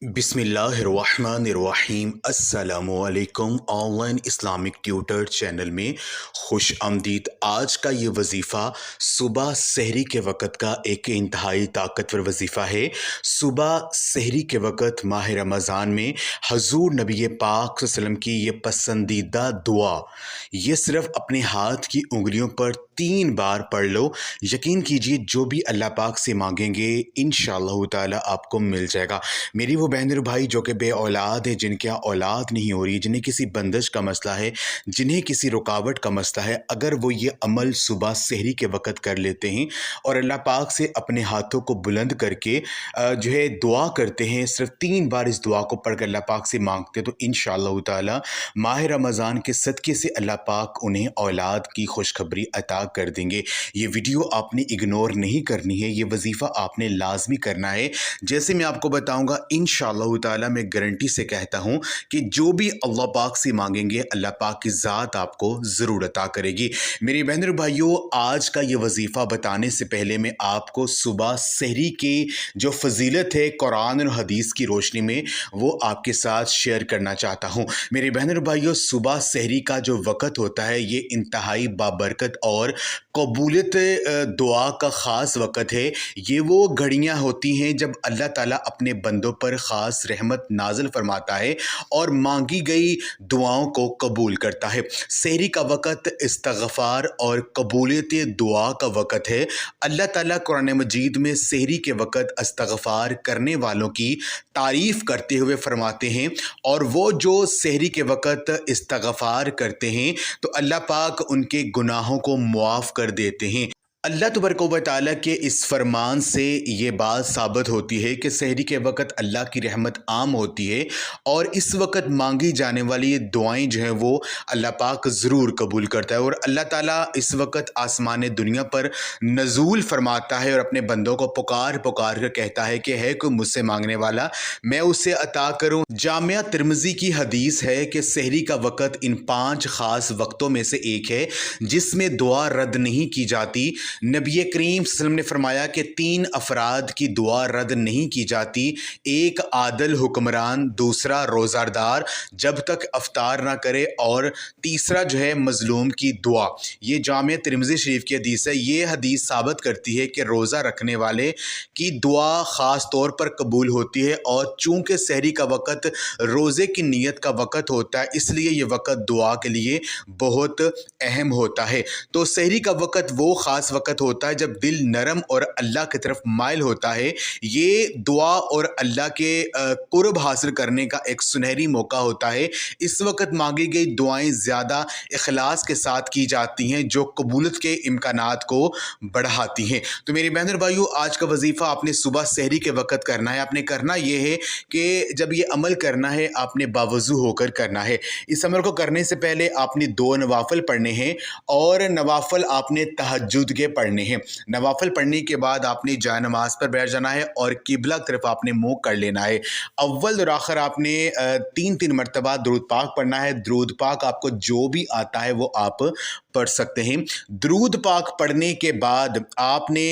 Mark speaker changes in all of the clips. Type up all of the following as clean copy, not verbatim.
Speaker 1: बिस्मिल्लाहिर्रहमानिर्रहीम अस्सलामुअलैकुम। Online Islamic tutor channel में खुश आमदीद। आज का ये वजीफ़ा सुबह सहरी के वक़्त का एक इंतहाई ताकतवर वजीफ़ा है। सुबह सहरी के वक़्त माह रमज़ान में हजूर नबी पाक सल्लल्लाहु अलैहि वसल्लम की ये पसंदीदा दुआ, ये सिर्फ़ अपने हाथ की उंगलियों पर 3 बार पढ़ लो। यकीन कीजिए जो भी अल्लाह पाक से मांगेंगे इंशाअल्लाह ताला आपको मिल जाएगा। मेरी वो बहन और भाई जो कि बे औलाद है, जिनके यहाँ औलाद नहीं हो रही, जिन्हें किसी बंदिश का मसला है, जिन्हें किसी रुकावट का मसला है, अगर वो ये अमल सुबह सहरी के वक़्त कर लेते हैं और अल्लाह पाक से अपने हाथों को बुलंद करके जो है दुआ करते हैं, सिर्फ 3 बार इस दुआ को पढ़ कर अल्लाह पाक से मांगते हैं, तो इंशाअल्लाह ताला माह रमज़ान के सदक़े से अल्लाह पाक उन्हें औलाद की खुशखबरी अता कर देंगे। ये वीडियो आपने इग्नोर नहीं करनी है, ये वजीफ़ा आपने लाजमी करना है। जैसे मैं आपको बताऊँगा इंशाअल्लाह ताला, मैं गारंटी से कहता हूँ कि जो भी अल्लाह पाक से मांगेंगे अल्लाह पाक की ज़ात आपको ज़रूर अता करेगी। मेरी बहन और भाइयों, आज का ये वजीफ़ा बताने से पहले मैं आपको सुबह सहरी की जो फजीलत है कुरान और हदीस की रोशनी में, वो आपके साथ शेयर करना चाहता हूँ। मेरे बहन और भाइयों, सुबह सहरी का जो वक़्त होता है ये इंतहाई बाबरकत और कबूलियत दुआ का ख़ास वक़्त है। ये वो घड़ियाँ होती हैं जब अल्लाह ताला अपने बंदों पर ख़ास रहमत नाज़िल फरमाता है और मांगी गई दुआओं को कबूल करता है। सहरी का वक़्त इस्तग़फ़ार और कबूलियत दुआ का वक़्त है। अल्लाह ताला कुरान मजीद में सहरी के वक़्त इस्तग़फ़ार करने वालों की तारीफ़ करते हुए फरमाते हैं, और वो जो सहरी के वक़्त इस्तग़फ़ार करते हैं तो अल्लाह पाक उनके गुनाहों को मुआफ़ कर देते हैं। अल्लाह तबारक व तआला के इस फरमान से ये बात साबित होती है कि सहरी के वक़्त अल्लाह की रहमत आम होती है और इस वक़्त मांगी जाने वाली दुआएं जो हैं वो अल्लाह पाक ज़रूर कबूल करता है। और अल्लाह ताला इस वक़्त आसमान दुनिया पर नज़ूल फरमाता है और अपने बंदों को पुकार पुकार कर कहता है कि है कोई मुझसे मांगने वाला, मैं उसे अता करूँ। जामिया तिरमिज़ी की हदीस है कि सहरी का वक़्त इन 5 ख़ास वक्तों में से एक है जिसमें दुआ रद्द नहीं की जाती। नबी करीम सल्लल्लाहु अलैहि वसल्लम ने फरमाया कि 3 अफराद की दुआ रद्द नहीं की जाती। एक आदल हुक्मरान, दूसरा रोज़ादार जब तक अफ्तार ना करे, और तीसरा जो है मज़लूम की दुआ। ये जामिया तिरमिज़ी शरीफ की हदीस है। ये हदीस साबित करती है कि रोज़ा रखने वाले की दुआ ख़ास तौर पर कबूल होती है, और चूँकि सहरी का वक़्त रोज़े की नीयत का वक़्त होता है, इसलिए ये वक़्त दुआ के लिए बहुत अहम होता है। तो सहरी का वक़्त वो ख़ास वक़्त होता है जब दिल नरम और अल्लाह की तरफ माइल होता है। ये दुआ और अल्लाह के कुर्ब हासिल करने का एक सुनहरी मौका होता है। इस वक़्त मांगी गई दुआएं ज़्यादा इखलास के साथ की जाती हैं, जो कबूलियत के इम्कानात को बढ़ाती हैं। तो मेरी बहन और भाइयों, आज का वजीफ़ा आपने सुबह सहरी के वक़्त करना है। आपने करना ये है कि जब ये अमल करना है आपने बावज़ू होकर करना है। इस अमल को करने से पहले आपने 2 नवाफ़िल पढ़ने हैं, और नवाफ़िल आपने तहज्जुद के पढ़ने हैं। नवाफ़िल पढ़ने के बाद आपने जाए नमाज पर बैठ जाना है और किबला की तरफ आपने मुँह कर लेना है। अव्वल और आखिर आपने 3-3 मरतबा दुरूद पाक पढ़ना है। दुरूद पाक आपको जो भी आता है वो आप पढ़ सकते हैं। दुरूद पाक पढ़ने के बाद आपने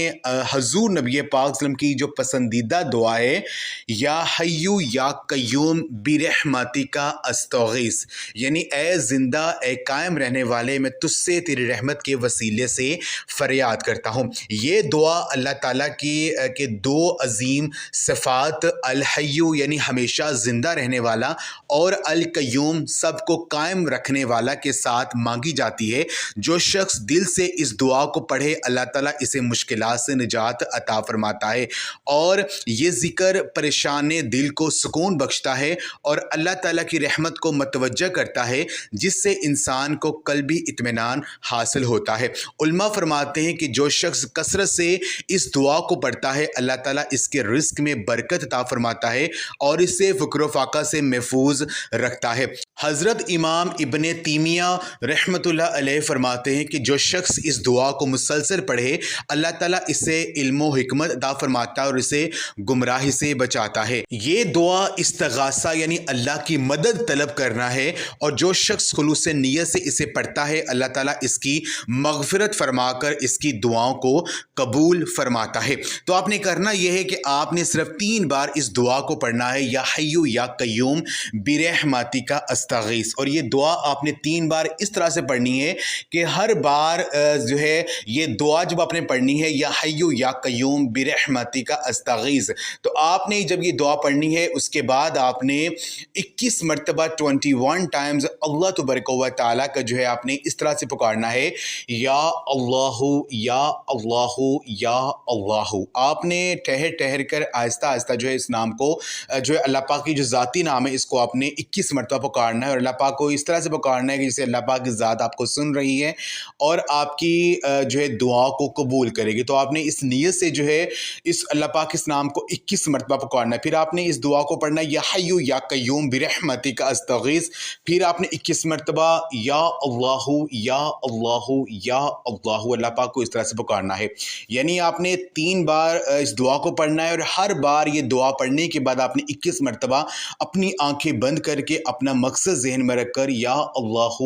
Speaker 1: हजूर नबी पाक सल्लल्लाहु अलैहि वसल्लम की जो पसंदीदा दुआ है, या हय्यू या कय्यूम बिरहमतिका अस्तगीस, यानी ए जिंदा ए कायम रहने वाले, मैं तुझसे तेरी रहमत के वसीले से फरियाद करता हूँ। ये दुआ अल्लाह ताला की के 2 अजीम सिफ़ात, अल हय्यू यानी हमेशा ज़िंदा रहने वाला, और अल कय्यूम सबको कायम रखने वाला के साथ मांगी जाती है। जो शख्स दिल से इस दुआ को पढ़े अल्लाह ताला इसे मुश्किलात से निजात अता फरमाता है, और ये ज़िक्र परेशान दिल को सुकून बख्शता है और अल्लाह ताला की रहमत को मतवज्जा करता है, जिससे इंसान को कल्बी इत्मीनान हासिल होता है। उलमा फरमाते हैं कि जो शख्स कसरत से इस दुआ को पढ़ता है अल्लाह ताला इसके रिस्क में बरकत अता फरमाता है और इसे फ़ुक्र व फ़ाक़ा से महफूज रखता है। حضرت امام ابن تیمیہ رحمۃ اللہ علیہ فرماتے ہیں کہ جو شخص اس دعا کو مسلسل پڑھے اللہ تعالیٰ اسے علم و حکمت عطا فرماتا ہے اور اسے گمراہی سے بچاتا ہے۔ یہ دعا استغاثہ یعنی اللہ کی مدد طلب کرنا ہے، اور جو شخص خلوص نیت سے اسے پڑھتا ہے اللہ تعالیٰ اس کی مغفرت فرما کر اس کی دعاؤں کو قبول فرماتا ہے۔ تو آپ نے کرنا یہ ہے کہ آپ نے صرف 3 بار اس دعا کو پڑھنا ہے، یا حیو یا قیوم برحمتی کا استغیث، اور یہ دعا آپ نے 3 بار اس طرح سے پڑھنی ہے کہ ہر بار جو ہے یہ دعا جب آپ نے پڑھنی ہے یا حیو یا قیوم برحمتی کا استغیث، تو آپ نے جب یہ دعا پڑھنی ہے اس کے بعد آپ نے 21 مرتبہ 21 ٹائمز اللہ تبارک و تعالیٰ کا جو ہے آپ نے اس طرح سے پکارنا ہے، یا اللہ یا اللہ یا اللہ۔ آپ نے ٹھہر ٹھہر کر آہستہ آہستہ جو ہے اس نام کو جو ہے اللہ پاک کی جو ذاتی نام ہے اس کو آپ نے 21 مرتبہ پکارنا ہے، اور اللہ پاک کو اس طرح سے پکارنا ہے کہ جسے اللہ پاک کی ذات آپ کو سن رہی ہے اور آپ کی جو ہے دعا کو قبول کرے گی۔ تو آپ نے اس نیت سے جو ہے اس اللہ پاک اس نام کو 21 مرتبہ پکارنا ہے، پھر آپ نے اس دعا کو پڑھنا ہے یا حیو یا قیوم برحمتی کا استغیث، پھر آپ نے 21 مرتبہ یا اللہ یا اللہ یا اللہ، اللہ پاک کو اس طرح سے پکارنا ہے۔ یعنی آپ نے 3 بار اس دعا کو پڑھنا ہے، اور ہر بار یہ دعا پڑھنے کے بعد آپ نے 21 مرتبہ اپنی آنکھیں بند کر کے اپنا مقصد ذہن میں رکھ کر یا اللہ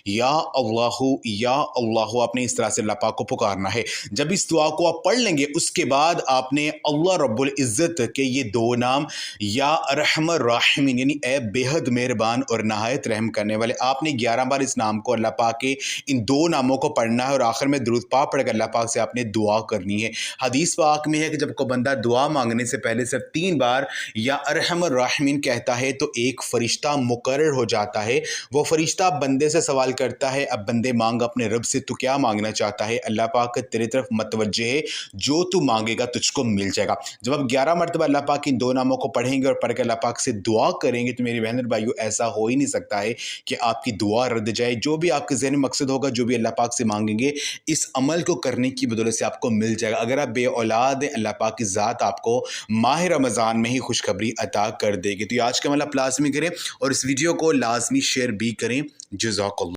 Speaker 1: یا اللہ یا اللہ آپ نے اس طرح سے اللہ پاک کو پکارنا ہے۔ جب اس دعا کو آپ پڑھ لیں گے اس کے بعد آپ نے اللہ رب العزت کے یہ 2 نام یا ارحم الراحمین یعنی اے بے حد مہربان اور نہایت رحم کرنے والے، آپ نے 11 بار اس نام کو اللہ پاک کے ان 2 ناموں کو پڑھنا ہے، اور آخر میں درود پاک پڑھ کر اللہ پاک سے آپ نے دعا کرنی ہے۔ حدیث پاک میں ہے کہ جب کوئی بندہ دعا مانگنے سے پہلے صرف 3 بار یا ارحم الراحمین کہتا ہے تو ایک فرشتہ مقرر ہو جاتا ہے، وہ فرشتہ بندے سے سوال کرتا ہے اب بندے مانگ اپنے رب سے، تو کیا مانگنا چاہتا ہے؟ اللہ پاک تیری طرف متوجہ ہے، جو تو مانگے گا تجھ کو مل جائے گا۔ جب آپ 11 مرتبہ اللہ پاک ان 2 ناموں کو پڑھیں گے اور پڑھ کے اللہ پاک سے دعا کریں گے تو میری بہن اور بھائیو ایسا ہو ہی نہیں سکتا ہے کہ آپ کی دعا رد جائے۔ جو بھی آپ کے ذہن میں مقصد ہوگا، جو بھی اللہ پاک سے مانگیں گے، اس عمل کو کرنے کی بدولت سے آپ کو مل جائے گا۔ اگر آپ بے اولاد ہیں اللہ پاک کی ذات آپ کو ماہ رمضان میں ہی خوشخبری عطا کر دے گی۔ تو یہ آج کا عمل آپ لازمی کریں اور اس ویڈیو کو لازمی شیئر بھی کریں۔ جزاک اللہ۔